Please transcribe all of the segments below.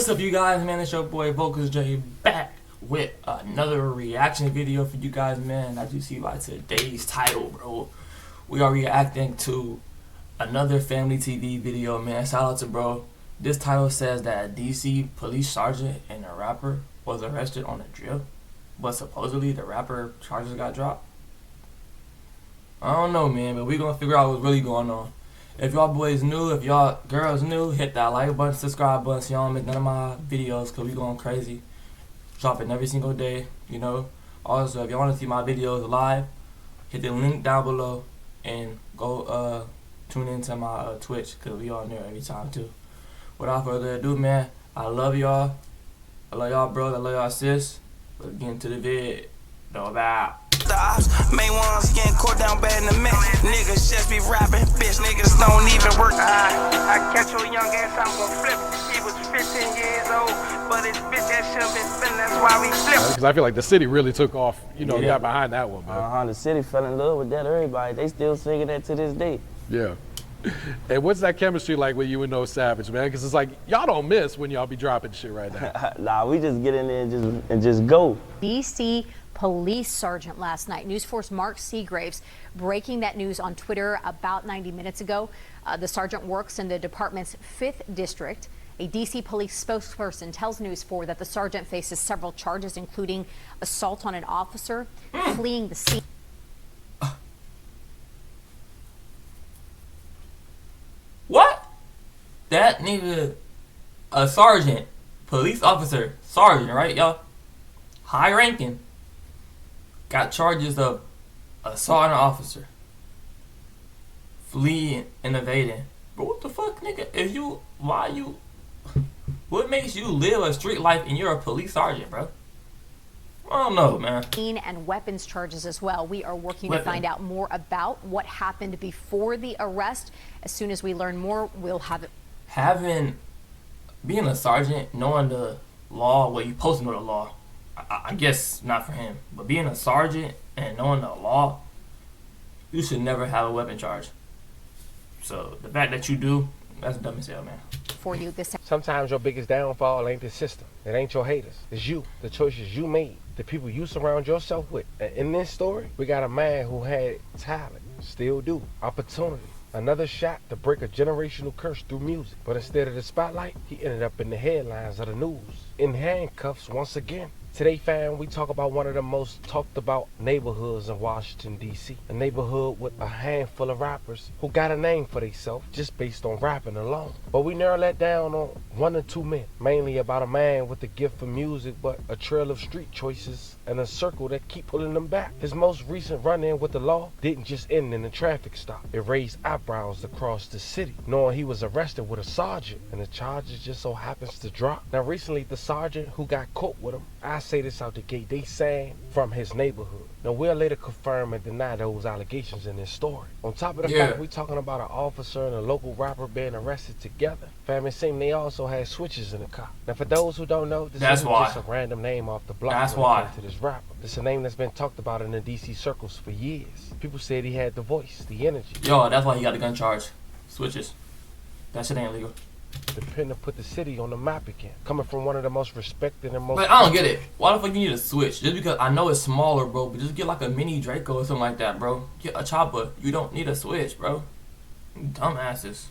What's up, you guys, man? It's your boy Vocals J back with another reaction video for you guys, man. As you see by today's title, bro, we are reacting to another family TV video, man. Shout out to bro. This title says that a DC police sergeant and a rapper was arrested on a drill, but supposedly the rapper charges got dropped. I don't know, man, but we gonna figure out what's really going on. If y'all boys new, if y'all girls new, hit that like button, subscribe button so y'all don't miss none of my videos, because we going crazy. Dropping every single day, you know. Also, if y'all want to see my videos live, hit the link down below and go tune into my Twitch, because we on there every time too. Without further ado, man, I love y'all. I love y'all, bros. I love y'all, sis. Let's get into the vid. No about. The ops, main ones getting caught down bad in the mix. Niggas just be rapping, bitch. Niggas don't even work. I catch your young ass, I'm gonna flip. He was 15 years old, but his bitch ass should been spinning. That's why we flip. Because I feel like the city really took off, you know, got behind that one, man. The city fell in love with that. Everybody, they still singing that to this day. Yeah. And what's that chemistry like with you and No Savage, man? Because it's like, y'all don't miss when y'all be dropping shit right now. Nah, we just get in there and just go. DC police sergeant last night. News Force Mark Seagraves breaking that news on Twitter about 90 minutes ago. The sergeant works in the department's 5th district. A DC police spokesperson tells News 4 that the sergeant faces several charges, including assault on an officer, fleeing the scene. What? That nigga, a sergeant, police officer, sergeant, right, y'all? High ranking. Got charges of assault on an officer, fleeing and evading. But what the fuck, nigga? What makes you live a street life and you're a police sergeant, bro? I don't know, man. And weapons charges as well. We are working to find out more about what happened before the arrest. As soon as we learn more, we'll have it. Being a sergeant, knowing the law, well, you supposed to know the law. I guess not for him, but being a sergeant and knowing the law, you should never have a weapon charge. So the fact that you do, that's dumb as hell, man. For you this. Sometimes your biggest downfall ain't the system. It ain't your haters. It's you. The choices you made. The people you surround yourself with. And in this story, we got a man who had talent, still do, opportunity. Another shot to break a generational curse through music. But instead of the spotlight, he ended up in the headlines of the news. In handcuffs once again. Today, fam, we talk about one of the most talked about neighborhoods in Washington, D.C. A neighborhood with a handful of rappers who got a name for themselves just based on rapping alone. But we narrow that down on 1 or 2 men. Mainly about a man with a gift for music, but a trail of street choices and a circle that keep pulling them back. His most recent run-in with the law didn't just end in a traffic stop. It raised eyebrows across the city, knowing he was arrested with a sergeant, and the charges just so happens to drop. Now, recently, the sergeant who got caught with him, I say this out the gate, they sang from his neighborhood. Now, we'll later confirm and deny those allegations in this story. On top of the fact we talking about an officer and a local rapper being arrested together, fam, it seemed they also had switches in the car. Now, for those who don't know, this isn't just a random name off the block. That's why. To this rapper. It's a name that's been talked about in the DC circles for years. People said he had the voice, the energy. Yo, that's why he got the gun charge. Switches. That shit ain't legal. The pen to put the city on the map again. Coming from one of the most respected and most... But I don't get it. Why the fuck you need a switch? Just because I know it's smaller, bro, but just get like a mini Draco or something like that, bro. Get a chopper. You don't need a switch, bro. You dumbasses.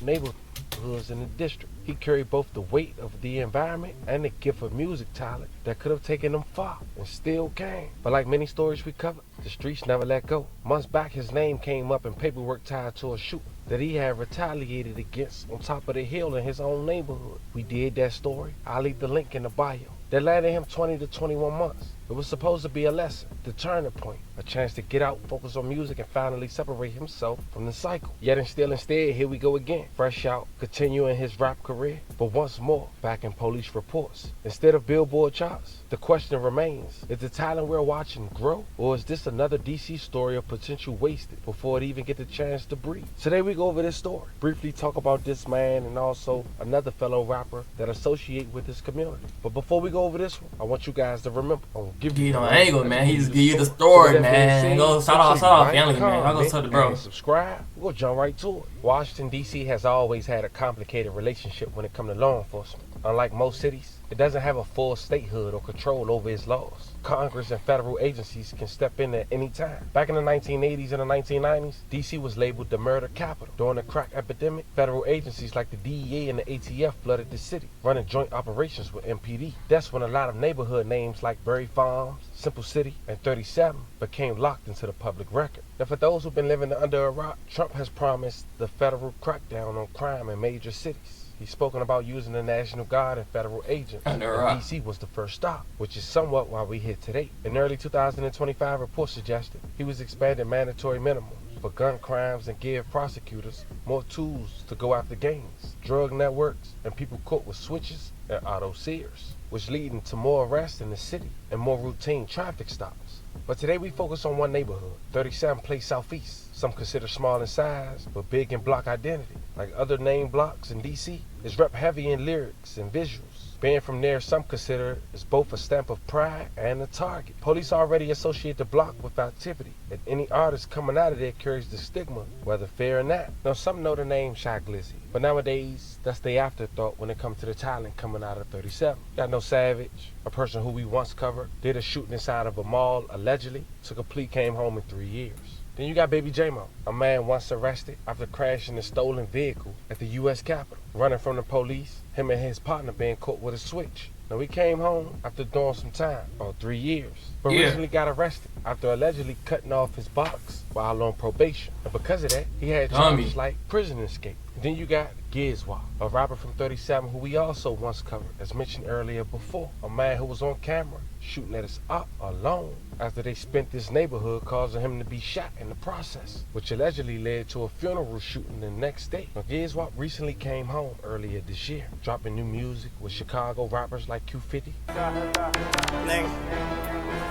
Neighborhoods in the district. He carried both the weight of the environment and the gift of music talent that could have taken him far and still came. But like many stories we covered, the streets never let go. Months back, his name came up in paperwork tied to a shooting that he had retaliated against on top of the hill in his own neighborhood. We did that story. I'll leave the link in the bio. That landed him 20 to 21 months. It was supposed to be a lesson, the turning point, a chance to get out, focus on music, and finally separate himself from the cycle. Yet and still instead, here we go again. Fresh out, continuing his rap career, but once more, back in police reports. Instead of Billboard charts, the question remains, is the talent we're watching grow? Or is this another DC story of potential wasted before it even get the chance to breathe? Today we go over this story, briefly talk about this man and also another fellow rapper that associate with this community. But before we go over this one, I want you guys to remember, give you an angle, man. He just give you the story, man. Go shout out family, man. I'll go tell the bro. Subscribe. We'll jump right to it. Washington, D.C. has always had a complicated relationship when it comes to law enforcement. Unlike most cities, it doesn't have a full statehood or control over its laws. Congress and federal agencies can step in at any time. Back in the 1980s and the 1990s, D.C. was labeled the murder capital. During the crack epidemic, federal agencies like the DEA and the ATF flooded the city, running joint operations with MPD. That's when a lot of neighborhood names like Berry Farms, Simple City, and 37 became locked into the public record. Now, for those who've been living under a rock, Trump has promised the federal crackdown on crime in major cities. He's spoken about using the National Guard and federal agents, and D.C. was the first stop, which is somewhat why we're here today. In early 2025, reports suggested he was expanding mandatory minimums for gun crimes and give prosecutors more tools to go after gangs, drug networks, and people caught with switches and auto sears, which leading to more arrests in the city and more routine traffic stops. But today we focus on one neighborhood, 37 Place Southeast. Some consider small in size, but big in block identity. Like other named blocks in D.C., it's rep heavy in lyrics and visuals. Being from there, some consider it's both a stamp of pride and a target. Police already associate the block with activity, and any artist coming out of there carries the stigma, whether fair or not. Now, some know the name Shy Glizzy, but nowadays, that's the afterthought when it comes to the talent coming out of 37. Got No Savage, a person who we once covered, did a shooting inside of a mall, allegedly, took a plea, came home in 3 years. Then you got Baby J-Mo, a man once arrested after crashing a stolen vehicle at the U.S. Capitol. Running from the police, him and his partner being caught with a switch. Now he came home after doing some time, 3 years, but recently got arrested after allegedly cutting off his box while on probation. And because of that, he had charges like prison escape. And then you got Gizwa, a rapper from 37 who we also once covered, as mentioned earlier before. A man who was on camera shooting at his op alone after they spent this neighborhood, causing him to be shot in the process, which allegedly led to a funeral shooting the next day. Now, Gizwa recently came home earlier this year, dropping new music with Chicago rappers like Q50. Nigga,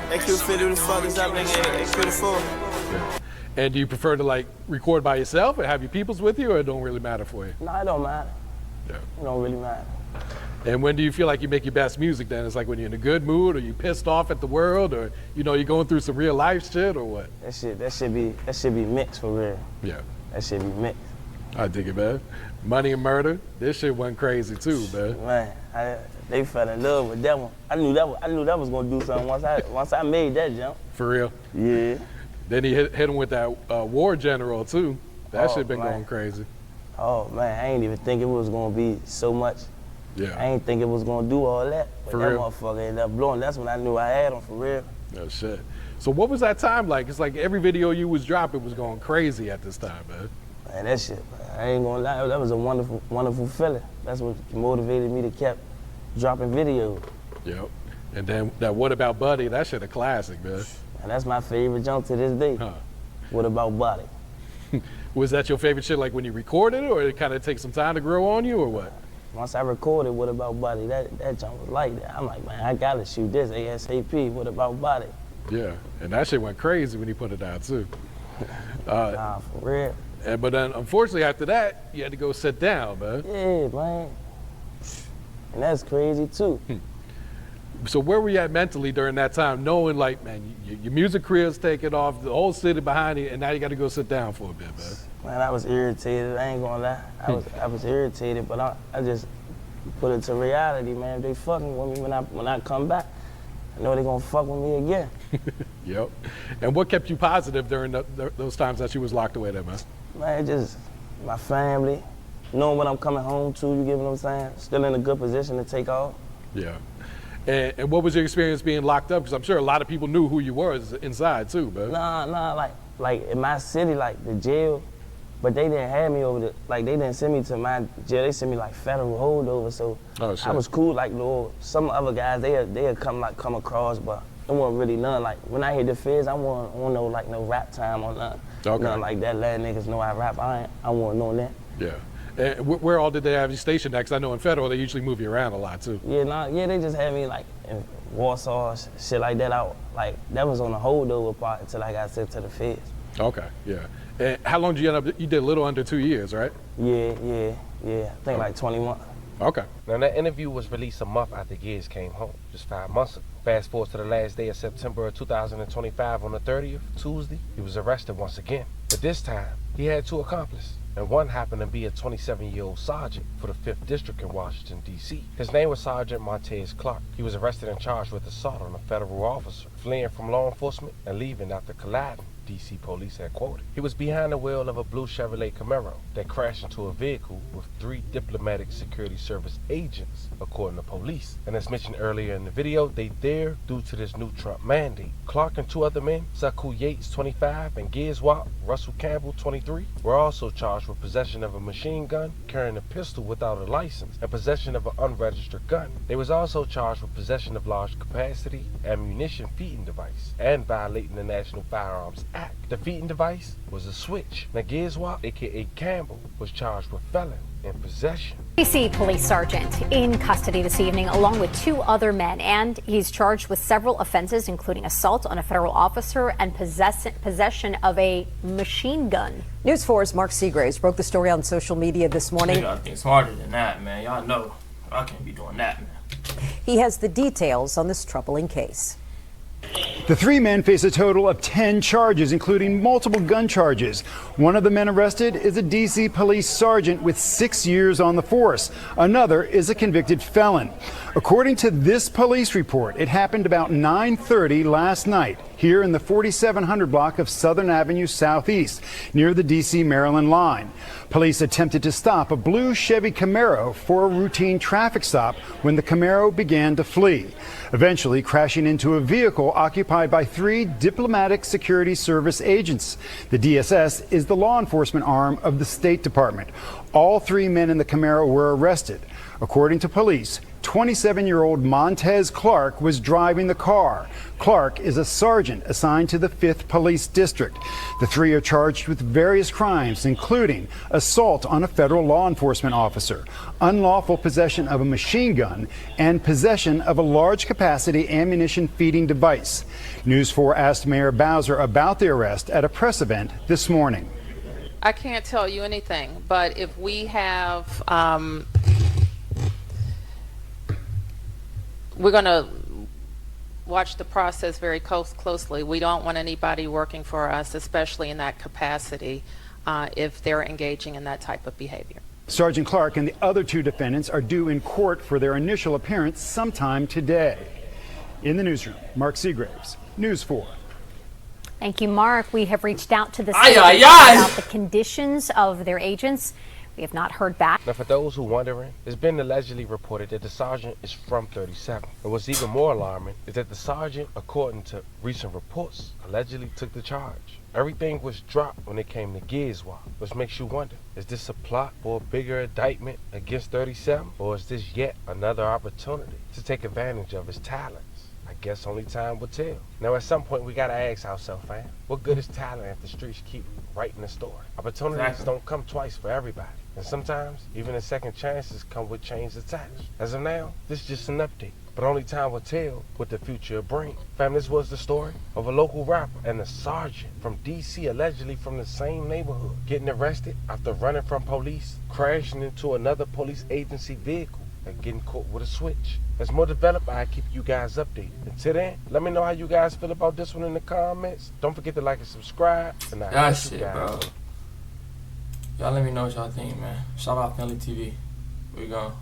that Q50 who the fuck is up, nigga? That Q4. And do you prefer to like record by yourself or have your peoples with you, or it don't really matter for you? No, it don't matter. Yeah. It don't really matter. And when do you feel like you make your best music then? It's like when you're in a good mood, or you pissed off at the world, or you're going through some real life shit, or what? That should be mixed for real. Yeah. That should be mixed. I dig it, man. Money and Murder, this shit went crazy too, man. Man, they fell in love with that one. I knew that was gonna do something once I made that jump. For real? Yeah. Then he hit him with that War General too. That shit been man. going crazy. Oh man, I ain't even think it was gonna be so much. Yeah. I ain't think it was gonna do all that. But For that real? motherfucker ended up blowing. That's when I knew I had him for real. Oh shit. So what was that time like? It's like every video you was dropping was going crazy at this time, man. Man, that shit, man, I ain't gonna lie, that was a wonderful, wonderful feeling. That's what motivated me to keep dropping videos. Yep. And then that What About Buddy, that shit a classic, man. And that's my favorite jump to this day. Huh. What about Body? Was that your favorite shit like when you recorded it, or it kind of take some time to grow on you, or what? Once I recorded What About Body, that jump was like that. I'm like, man, I gotta shoot this ASAP. What about Body? Yeah, and that shit went crazy when he put it out too. Nah, for real. But then unfortunately after that, you had to go sit down, man. Yeah, man. And that's crazy too. So where were you at mentally during that time, knowing like, man, your music career's taking off, the whole city behind you, and now you got to go sit down for a bit, man? Man, I was irritated. I ain't gonna lie. I was irritated, but I just put it to reality, man. If they fucking with me when I come back, I know they gonna fuck with me again. Yep. And what kept you positive during those times that you was locked away there, man? Man, just my family, knowing what I'm coming home to, you get what I'm saying? Still in a good position to take off. Yeah. And what was your experience being locked up? Because I'm sure a lot of people knew who you were inside too, man. Nah, like in my city, like the jail, but they didn't have me over they didn't send me to my jail, they sent me like federal holdover, so I was cool, like some other guys, they'd come across, but it wasn't really none. Like when I hit the feds, I want no rap time or nothing. Okay. Nothing like that, letting niggas know I rap, I want no that. Yeah. And where all did they have you stationed at? Because I know in federal, they usually move you around a lot too. Yeah, they just had me like in Warsaw, shit like that out. Like that was on the holdover part until I got sent to the feds. Okay, yeah. And how long did you end up, you did a little under 2 years, right? Yeah. I think like 20 months. Okay. Now that interview was released a month after Giz came home, just 5 months ago. Fast forward to the last day of September of 2025 on the 30th, Tuesday, he was arrested once again. But this time, he had two accomplices, and one happened to be a 27-year-old sergeant for the 5th District in Washington, D.C. His name was Sergeant Montez Clark. He was arrested and charged with assault on a federal officer, fleeing from law enforcement and leaving after colliding D.C. police headquarters. He was behind the wheel of a blue Chevrolet Camaro that crashed into a vehicle with 3 diplomatic security service agents, according to police. And as mentioned earlier in the video, they there due to this new Trump mandate. Clark and 2 other men, Saku Yates, 25, and Gizwap Russell Campbell, 23, were also charged with possession of a machine gun, carrying a pistol without a license, and possession of an unregistered gun. They was also charged with possession of large capacity ammunition feeding device and violating the National Firearms Act. The feeding device was a switch. Now Gizwap, aka Campbell, was charged with felon in possession. DC police sergeant in custody this evening along with 2 other men, and he's charged with several offenses including assault on a federal officer and possession of a machine gun. News 4's Mark Seagraves broke the story on social media this morning. You gotta think smarter than that, man. Y'all know I can't be doing that, man. He has the details on this troubling case. The 3 men face a total of 10 charges, including multiple gun charges. One of the men arrested is a D.C. police sergeant with 6 years on the force. Another is a convicted felon. According to this police report, it happened about 9:30 last night here in the 4700 block of Southern Avenue Southeast, near the D.C.-Maryland line. Police attempted to stop a blue Chevy Camaro for a routine traffic stop when the Camaro began to flee, eventually crashing into a vehicle occupied by 3 diplomatic security service agents. The DSS is the law enforcement arm of the State Department. All 3 men in the Camaro were arrested. According to police, 27-year-old Montez Clark was driving the car. Clark is a sergeant assigned to the 5th Police District. The 3 are charged with various crimes, including assault on a federal law enforcement officer, unlawful possession of a machine gun, and possession of a large-capacity ammunition feeding device. News 4 asked Mayor Bowser about the arrest at a press event this morning. I can't tell you anything, but if we have we're going to watch the process very closely. We don't want anybody working for us, especially in that capacity, if they're engaging in that type of behavior. Sergeant Clark and the other 2 defendants are due in court for their initial appearance sometime today. In the newsroom, Mark Seagraves, News 4. Thank you, Mark. We have reached out to the state about the conditions of their agents. We have not heard back. Now, for those who wondering, it's been allegedly reported that the sergeant is from 37. And what's even more alarming is that the sergeant, according to recent reports, allegedly took the charge. Everything was dropped when it came to Gizwap, which makes you wonder, is this a plot for a bigger indictment against 37? Or is this yet another opportunity to take advantage of his talents? I guess only time will tell. Now, at some point, we gotta ask ourselves, fam, what good is talent if the streets keep writing the story? Opportunities don't come twice for everybody. And sometimes, even the second chances come with chains attached. As of now, this is just an update. But only time will tell what the future will bring. Fam, this was the story of a local rapper and a sergeant from D.C., allegedly from the same neighborhood, getting arrested after running from police, crashing into another police agency vehicle, and getting caught with a switch. As more developed, I keep you guys updated. Until then, let me know how you guys feel about this one in the comments. Don't forget to like and subscribe. And that's it, bro. Y'all let me know what y'all think, man. Shout out Family TV. Where we going?